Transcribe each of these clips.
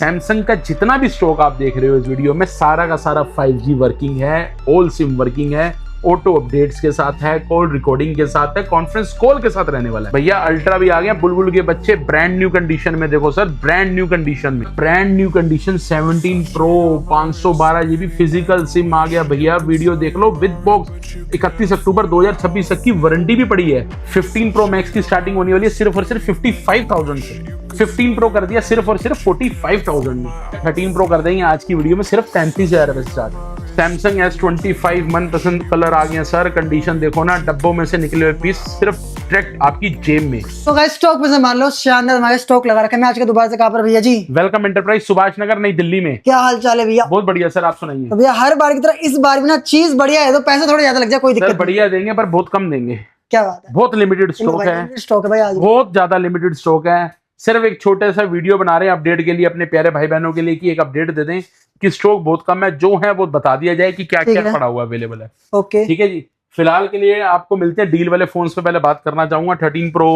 Samsung का जितना भी स्टॉक आप देख रहे हो इस वीडियो में, सारा का सारा 5G वर्किंग है, ऑल सिम वर्किंग है, ऑटो अपडेट्स के साथ है, कॉल रिकॉर्डिंग के साथ है, कॉन्फ्रेंस कॉल के साथ रहने वाला है। भैया अल्ट्रा भी आ गया, बुलबुल के बच्चे ब्रांड न्यू कंडीशन में। देखो सर, ब्रांड न्यू कंडीशन में, brand new condition 17 pro 512GB physical sim आ गया भैया। वीडियो देख लो विद बॉक्स। 31 अक्टूबर 2026 तक की वारंटी भी पड़ी है। 15 प्रो मैक्स की स्टार्टिंग होने वाली है सिर्फ और सिर्फ 55,000 से। 15 प्रो कर दिया सिर्फ और सिर्फ 45,000 में। 13 प्रो कर देंगे आज की वीडियो में सिर्फ 35,000 रुपए स्टार्ट। सैमसंग S25 मनपसंद कलर आ गए सर। कंडीशन देखो ना, डब्बों में से निकले हुए पीस सिर्फ डायरेक्ट आपकी जेब में। तो गाइस स्टॉक में से मान लो शानदार हमारे स्टॉक लगा रखा है। मैं आज के दोबारा से कहाँ पर भैया जी? वेलकम एंटरप्राइज, सुभाष नगर, नई दिल्ली में। क्या हाल चाल है भैया? बहुत बढ़िया सर, आप सुनाइए। तो भैया हर बार की तरह इस बार भी ना चीज बढ़िया है, तो पैसे थोड़े ज्यादा लग जाए, कोई दिक्कत बढ़िया देंगे पर बहुत कम देंगे। क्या बात है, बहुत लिमिटेड स्टॉक है। स्टॉक है भाई आज, बहुत ज्यादा लिमिटेड स्टॉक है। सिर्फ एक छोटे सा वीडियो बना रहे हैं अपडेट के लिए, अपने प्यारे भाई बहनों के लिए, कि एक अपडेट दे दें कि स्टॉक बहुत कम है। जो है वो बता दिया जाए कि क्या क्या पड़ा हुआ अवेलेबल है। ओके ठीक है जी। फिलहाल के लिए आपको मिलते हैं डील वाले फोन्स पे। पहले बात करना चाहूंगा 13 प्रो,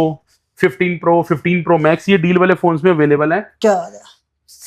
15 प्रो, 15 प्रो मैक्स, ये डील वाले फोन्स में अवेलेबल है। क्या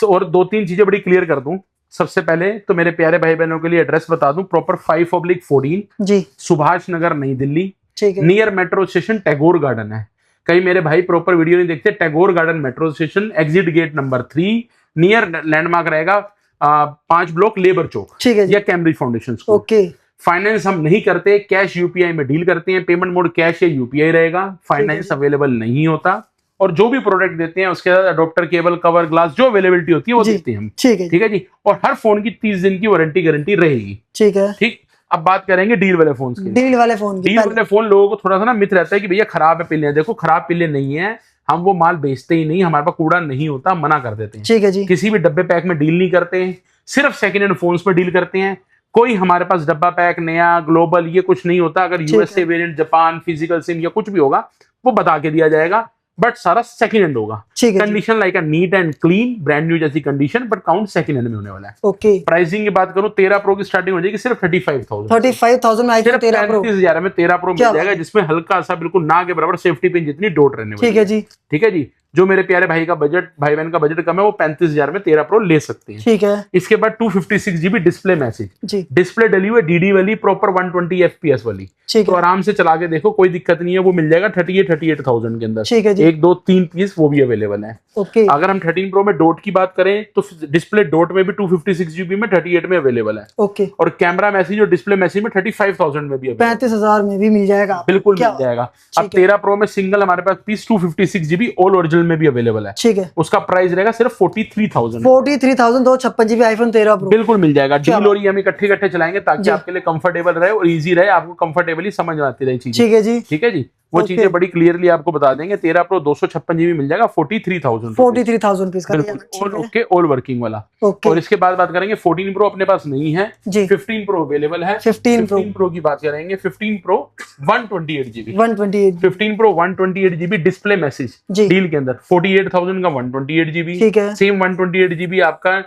और दो तीन चीजें बड़ी क्लियर कर दूं। सबसे पहले तो मेरे प्यारे भाई बहनों के लिए एड्रेस बता दूं, प्रॉपर 5/14 जी, सुभाष नगर, नई दिल्ली, ठीक है। Near metro station Tagore garden है। कई मेरे भाई प्रॉपर वीडियो नहीं देखते। Tagore garden metro station, exit gate number 3, near landmark रहेगा 5 ब्लॉक लेबर चौक, ठीक है या Cambridge foundation school. Okay. Finance हम नहीं करते, कैश यूपीआई में डील करते हैं। पेमेंट मोड कैश या यूपीआई रहेगा, फाइनेंस अवेलेबल नहीं होता। और जो भी प्रोडक्ट देते हैं उसके साथ अडोप्टर, केबल, कवर, ग्लास, जो अवेलेबिलिटी होती है वो देते हैं हम। ठीक है, ठीक है जी। और हर फोन की 30 दिन की वारंटी गारंटी रहेगी। ठीक है। ठीक। अब बात करेंगे डील वाले फोन की। डील वाले फोन की, डील वाले फोन लोगों को थोड़ा सा ना मिथ रहता है कि भैया खराब है पिल्ले। देखो खराब पिल्ले नहीं है, हम वो माल बेचते ही नहीं, हमारे पास कूड़ा नहीं होता, मना कर देते हैं। ठीक है जी। किसी भी डब्बे पैक में डील नहीं करते हैं, सिर्फ सेकंड हैंड फोन्स में डील करते हैं। कोई हमारे पास डब्बा पैक नया ग्लोबल ये कुछ नहीं होता। अगर USA variant, Japan physical SIM या कुछ भी होगा वो बता के दिया जाएगा, बट सारा सेकंड हैंड होगा। Condition like a neat and clean, brand new जैसी condition, but count second hand में होने वाला है। ओके। प्राइसिंग की बात करूं, 13 प्रो की स्टार्टिंग हो जाएगी सिर्फ 35,000। 35,000 में सिर्फ 35,000 में 13 प्रो मिल जाएगा, जिसमें हल्का सा बिल्कुल ना के बराबर सेफ्टी पिन जितनी डोट रहने वाली है। ठीक है जी। ठीक है जी। जो मेरे प्यारे भाई का बजट, भाई बहन का बजट कम है, वो 35,000 में 13 प्रो ले सकते हैं। ठीक है। इसके बाद 256GB डिस्प्ले मैसेज जी, डिस्प्ले डली हुई डीडी वाली, प्रॉपर 120 FPS वाली। तो आराम से चला के देखो, कोई दिक्कत नहीं है। वो मिल जाएगा 38,000 के अंदर। ठीक है जी। 1 2 3 पीस वो भी अवेलेबल है। ओके। अगर हम 13 प्रो में डॉट की बात करें तो डिस्प्ले डॉट में भी 256GB में 38 में अवेलेबल है। ओके। और कैमरा मैसेज और डिस्प्ले मैसेज में 35,000 में भी 35,000 में भी मिल जाएगा, बिल्कुल मिल जाएगा। अब 13 प्रो में सिंगल हमारे पास पीस 256GB ऑल ओरिजिनल में भी अवेलेबल है। ठीक है। उसका प्राइस रहेगा सिर्फ 43,000। 43,000 256GB आईफोन 13 प्रो बिल्कुल मिल जाएगा। डील और हम इकट्ठे इकट्ठे चलाएंगे ताकि आपके लिए कंफर्टेबल रहे और इजी रहे, आपको कंफर्टेबली समझ में आती रहे चीजें। ठीक है जी। ठीक है जी। वो चीजें बड़ी क्लियरली आपको बता देंगे। 13 प्रो 256GB मिल जाएगा 43,000 पीस का। ओके, ऑल वर्किंग वाला। और इसके बाद बात करेंगे 14 प्रो अपने पास नहीं है जी। 15 प्रो अवेलेबल है। 15 प्रो की बात करेंगे। 15 pro 128GB 15 pro 128GB display message deal के अंदर 48,000 का 128GB। ठीक है। सेम 128GB आपका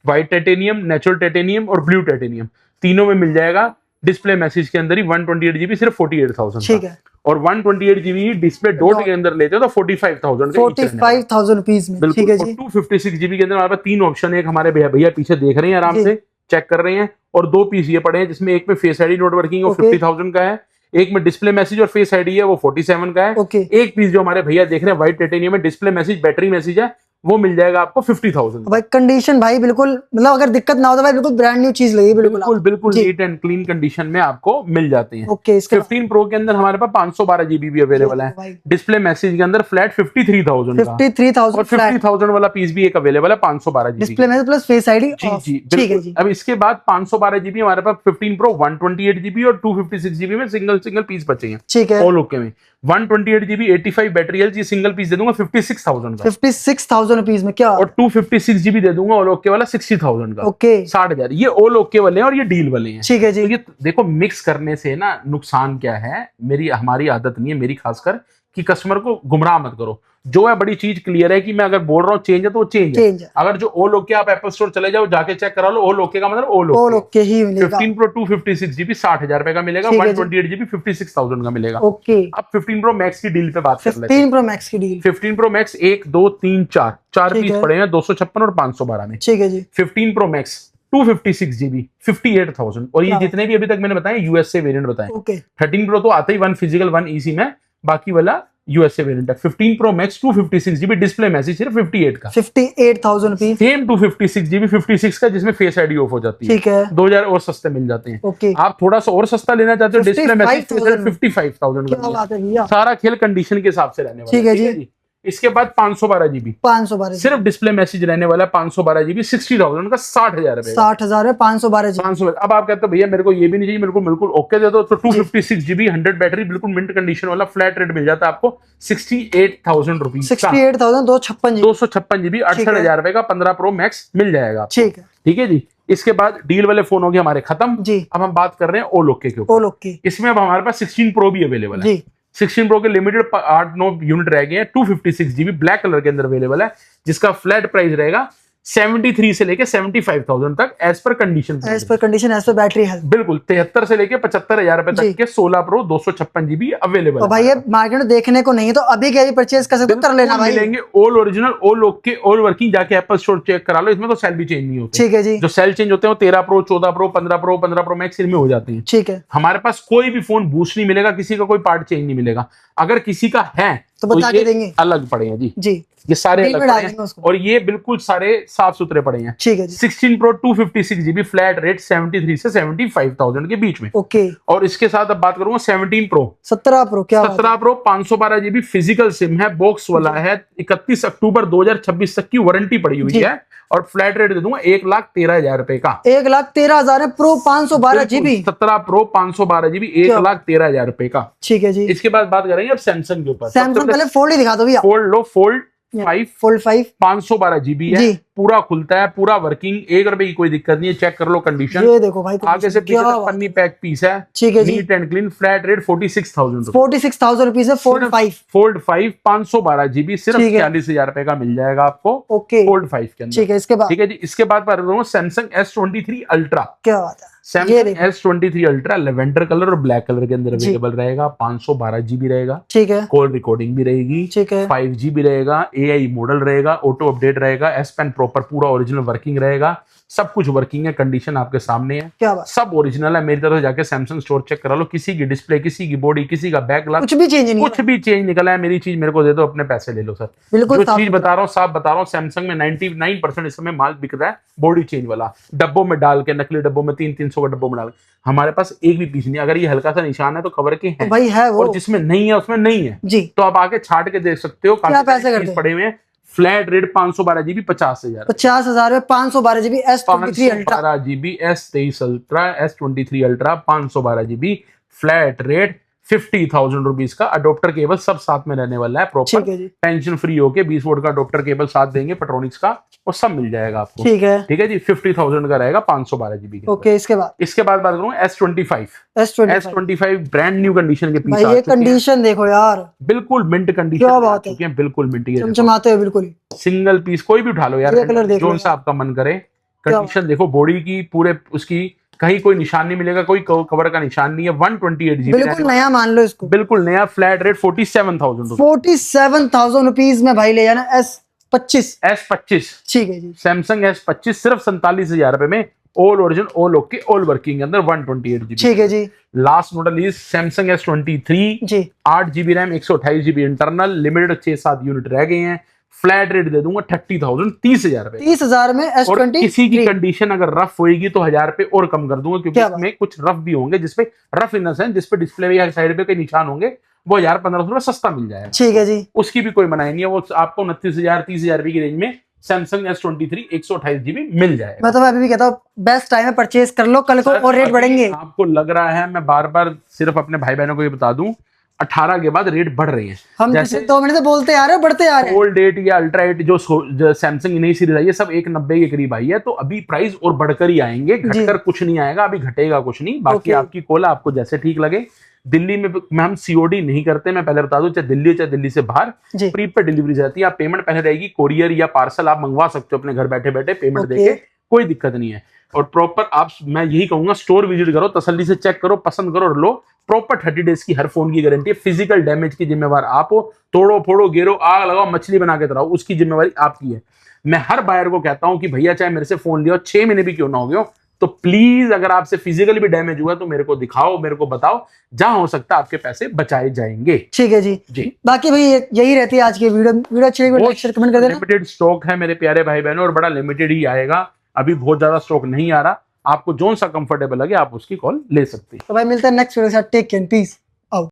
व्हाइट टाइटेनियम, नेचुरल टाइटेनियम और ब्लू टाइटेनियम तीनों में मिल जाएगा। डिस्प्ले मैसेज के अंदर ही 128GB सिर्फ 48,000। ठीक है। और 128GB डिस्प्ले डॉट के अंदर लेते हो तो 45,000 रुपीज में। ठीक है जी। 256GB के अंदर हमारे पास 3 ऑप्शन है। एक हमारे भैया पीछे देख रहे हैं, आराम से चेक कर रहे हैं। और 2 पीस ये पड़े हैं, जिसमें एक में फेस आईडी नोट वर्किंग वो 50,000 का है, एक में डिस्प्ले मैसेज और फेस आईडी है वो 47 का है। एक पीस जो हमारे भैया देख रहे हैं व्हाइट टाइटेनियम में डिस्प्ले मैसेज बैटरी मैसेज है, वो मिल जाएगा आपको 50,000। भाई कंडीशन भाई बिल्कुल, मतलब अगर दिक्कत ना हो तो भाई बिल्कुल ब्रांड न्यू चीज लगी। बिल्कुल नीट एंड क्लीन कंडीशन में आपको मिल जाते हैं। ओके। 15 प्रो के अंदर हमारे पास 512GB भी अवेलेबल है। डिस्प्ले मैसेज के अंदर फ्लैट 53,000 का। 53,000 और 50,000 वाला पीस भी एक अवेलेबल है 512GB display message plus face ID. जी बिल्कुल। अब इसके बाद 512GB हमारे पास 15 प्रो 128GB और 256GB में सिंगल पीस बचे हैं। ठीक है। ऑल ओके में 128GB 85 बैटरी हेल्थ, ये सिंगल पीस दे दूंगा 56,000 का। 56,000 रुपीज में क्या? और 256GB दे दूंगा ऑल ओके वाला 60,000 का। ओके। 60,000। ये ऑल ओके वाले हैं और ये डील वाले हैं। ठीक है जी। तो ये देखो मिक्स करने से ना नुकसान क्या है, हमारी आदत नहीं है, मेरी खासकर, कि कस्टमर को गुमराह मत करो। जो है बड़ी चीज क्लियर है कि मैं अगर बोल रहा हूँ चेंज है तो वो चेंज है। अगर जो ओल ओके आप एप्पल स्टोर चले जाओ, जाके चेक करा लो, ओल ओके का मतलब ओल ओके ही मिलेगा। 15 प्रो 256 जीबी 60,000 रुपए का मिलेगा, 128 जीबी 56,000 का मिलेगा। ओके, अब 15 प्रो मैक्स की डील पे बात कर लेते हैं। 15 प्रो मैक्स की डील। 15 प्रो मैक्स 1 2 3 4 पीस पड़े हैं 256 और 512 में। ठीक है जी। 15 प्रो मैक्स 256 जीबी 58,000 और ये जितने भी अभी तक मैंने बताए यूएसए वेरिएंट बताए। 13 प्रो तो आता ही 1 फिजिकल 1 ईसी में, बाकी वाला यूएसए वेरिएंट है। 15 pro max 256 GB display message सिर्फ 58 का, 58,000 रुपीज। सेम 256 जीबी 56 का जिसमें फेस आईडी ऑफ हो जाती है। ठीक है, 2000 और सस्ते मिल जाते हैं। ओके, आप थोड़ा सा और सस्ता लेना चाहते हो, डिस्प्ले मैसेज 55,000 क्या बात है भैया। सारा खेल कंडीशन के हिसाब से रहने वाला। ठीक है जी। इसके बाद 512 जीबी 512 सिर्फ डिस्प्ले मैसेज रहने वाला है। 512 जीबी 60,000 का 60,000 रुपए, 60,000 है 512 जीबी। 500। अब आप कहते हो भैया मेरे को ये भी नहीं चाहिए, मेरे को बिल्कुल ओके दे दो, तो 256 जीबी 100 बैटरी बिल्कुल मिंट कंडीशन वाला फ्लैट रेट मिल जाता है आपको 68,000 रुपीज। 68,000 256 जीबी 68,000 रुपए का 15 प्रो मैक्स मिल जाएगा। ठीक है, ठीक है जी। इसके बाद डील वाले फोन हो गए हमारे खत्म जी। अब हम बात कर रहे हैं ओल ओके के ऊपर। ओल ओके इसमें अब हमारे पास 16 प्रो भी अवेलेबल है। 16 प्रो के लिमिटेड 8-9 यूनिट रह गए हैं। 256 जीबी ब्लैक कलर के अंदर अवेलेबल है, जिसका फ्लैट प्राइस रहेगा 73 से लेके 75,000 तक as per condition, as per battery health. बिल्कुल 73 से लेके 75,000 रुपए तक के 16 प्रो 256 जीबी अवेलेबल है। भाई ये मार्केट में देखने को नहीं है, तो अभी क्या परचेज कर सकते हो, कर लेना भाई। मिलेंगे ओल ओरिजिनल ओल ओके ओल वर्किंग, जाके एप्पल स्टोर चेक करा लो। इसमें तो सेल भी चेंज नहीं होते। ठीक है जी। जो सेल चेंज होते हैं वो 13 प्रो 14 प्रो 15 प्रो मैक्स इनमें हो जाते हैं। ठीक है, हमारे पास कोई भी फोन बूस्ट नहीं मिलेगा, किसी का कोई पार्ट चेंज नहीं मिलेगा। अगर किसी का है तो बता के देंगे, अलग पड़े हैं जी ये सारे अलग पड़े हैं और ये बिल्कुल सारे साफ सुथरे पड़े हैं। ठीक है जी। 16 प्रो 256 जीबी फ्लैट रेट 73 से 75,000 के बीच में। ओके, और इसके साथ अब बात करूंगा 17 प्रो 17 प्रो क्या 17 प्रो 512 जीबी फिजिकल सिम है, बॉक्स वाला है। 31 अक्टूबर 2026 तक की वारंटी पड़ी हुई है और फ्लैट रेट दे दूंगा 1,13,000 रुपए का। 1,13,000 प्रो 512 जीबी 17 प्रो 512 जीबी 1,13,000 रुपए का। ठीक है जी। इसके बाद बात करेंगे अब सैमसंग के ऊपर। सैमसंग पहले फोल्ड ही दिखा दो भैया। फोल्ड लो, फोल्ड 5 512 जीबी है, पूरा खुलता है, पूरा वर्किंग, 1 रुपए की कोई दिक्कत नहीं है। चेक कर लो कंडीशन, ये देखो भाई आगे से पीछे तक पन्नी पैक पीस है। ठीक है जी, neat and clean. Flat rate 46,000 rupees है। फोल्ड 5 512 जीबी सिर्फ 40,000 रुपए का मिल जाएगा आपको। ओके, फोल्ड 5 के अंदर। ठीक है, इसके बाद ठीक है जी। इसके बाद सैमसंग S23 अल्ट्रा। क्या बात है, Samsung S23 ultra lavender colour और ब्लैक कलर के अंदर अवेलेबल रहेगा। 512 जीबी रहेगा। ठीक है, कॉल रिकॉर्डिंग भी रहेगी। ठीक है, 5G भी रहेगा, AI मॉडल रहेगा, ऑटो अपडेट रहेगा, S Pen प्रॉपर पूरा ओरिजिनल वर्किंग रहेगा। सब कुछ वर्किंग है, कंडीशन आपके सामने है। क्या बात, सब ओरिजिनल है। मेरी तरफ से जाके सैमसंग स्टोर चेक करा लो। किसी की डिस्प्ले, किसी की बॉडी, किसी का बैक ग्लास कुछ भी चेंज निकला है, मेरी चीज मेरे को दे दो, अपने पैसे ले लो सर। बिल्कुल जो चीज बता रहा हूँ साफ बता रहा हूँ, सैमसंग में 99% इस समय माल बिक रहा है बॉडी चेंज वाला, डब्बों में डाल के, नकली डब्बों में 300-300 का डब्बों में डाल के। हमारे पास एक भी पीस नहीं। अगर ये हल्का सा निशान है तो खबर के है भाई है वो, और जिसमें नहीं है उसमें नहीं है जी। तो आप आके छाट के देख सकते हो। क्या पैसे पीस पड़े हुए हैं। फ्लैट रेट 512 जीबी 50,000 में 512 GB S23 ultra, 512 GB S23 ultra, S23 ultra 512 GB flat rate 50,000 rupees का। अडोप्टर केबल सब साथ में रहने वाला है प्रॉपर, टेंशन फ्री होके 20 वोल्ट का अडोप्टर केबल साथ देंगे पेट्रोनिक्स का, वो सब मिल जाएगा आपको। ठीक है जी। 50,000 का रहेगा 512 जीबी। ओके, इसके बाद बात करूं S25 ब्रांड न्यू कंडीशन के पीस आ चुके हैं। कंडीशन देखो यार, बिल्कुल मिंट कंडीशन आ चुके हैं, बिल्कुल मिंट के चमचमाते हैं बिल्कुल। सिंगल पीस कोई भी उठा लो यार, जो सा आपका मन करे। कंडीशन देखो बॉडी की, पूरे उसकी कहीं कोई निशान नहीं मिलेगा, कोई कवर का निशान नहीं है। 128 जीबी बिल्कुल नया मान लो इसको, बिल्कुल नया। फ्लैट रेट 47,000 रुपीज में भाई ले जाना। S25 ठीक है जी। सैमसंग S25 सिर्फ 47,000 रुपए में, all original all okay all working के अंदर 128 जीबी। ठीक है जी। Last model is Samsung S23 जी, 8 GB RAM 128 GB internal, limited 6-7 unit रह गए हैं। फ्लैट रेट दे दूंगा 30,000 30,000 रुपए, 30,000 में S23। और किसी की कंडीशन अगर रफ होगी तो 1,000 रुपए और कम कर दूंगा, क्योंकि इसमें कुछ रफ भी होंगे, जिसपे रफ इन द सेंस जिसपे डिस्प्ले या साइड पे कई निशान होंगे, वो 1,000-1,500 रुपए सस्ता मिल जाएगा। ठीक है जी, उसकी भी कोई मनाही नहीं है। वो आपको 29,000 30,000 रुपए की रेंज में सैमसंग S23 128 जीबी मिल जाएगा। मैं तो अभी भी कहता हूँ बेस्ट टाइम है, परचेज कर लो, कल को और रेट बढ़ेंगे। आपको लग रहा है, मैं बार बार सिर्फ अपने भाई बहनों को ये बता दूं, 18 के बाद रेट बढ़ रही है। हम जैसे 2 महीने से बोलते आ रहे हैं, बढ़ते आ रहे हैं। ओल्ड 8 या अल्ट्रा 8 जो सैमसंग नई सीरीज आई है, सब 190 के करीब आई है। तो अभी प्राइस और बढ़कर ही आएंगे, घटकर कुछ नहीं आएगा, अभी घटेगा कुछ नहीं। बाकी आपकी कॉल, आपको जैसे ठीक लगे दिल्ली में हम सीओडी नहीं करते, मैं पहले बता दूं, चाहे दिल्ली हो चाहे दिल्ली से बाहर, जी प्रीपेड डिलीवरी जाती है। आप पेमेंट पहले रहेगी, कोरियर या पार्सल आप मंगवा सकते हो अपने घर बैठे बैठे, पेमेंट ओके। देके, कोई दिक्कत नहीं है। और प्रॉपर आप, मैं यही कहूंगा, स्टोर विजिट करो, तसल्ली से चेक करो, पसंद करो और लो। प्रॉपर 30 डेज की हर फोन की गारंटी है। फिजिकल डैमेज की जिम्मेवार आप हो, तोड़ो फोड़ो गिरो आग लगाओ मछली बना के तराओ, उसकी जिम्मेवारी आपकी है। मैं हर बायर को कहता हूं कि भैया चाहे मेरे से फोन लियो 6 महीने भी क्यों ना हो गए, तो प्लीज अगर आपसे फिजिकली भी डैमेज हुआ तो मेरे को दिखाओ, मेरे को बताओ, जहां हो सकता है आपके पैसे बचाए जाएंगे। ठीक है जी। जी बाकी भाई यही रहती है आज की वीडियो अच्छी लगी लाइक शेयर कमेंट कर देना। लिमिटेड स्टॉक है मेरे प्यारे भाई बहनों, और बड़ा लिमिटेड ही आएगा, अभी बहुत ज्यादा स्टॉक नहीं आ रहा। आपको जोन सा कंफर्टेबल लगे आप उसकी कॉल ले सकते हैं। तो भाई मिलते हैं नेक्स्ट वीडियो के साथ, टेक केयर, पीस।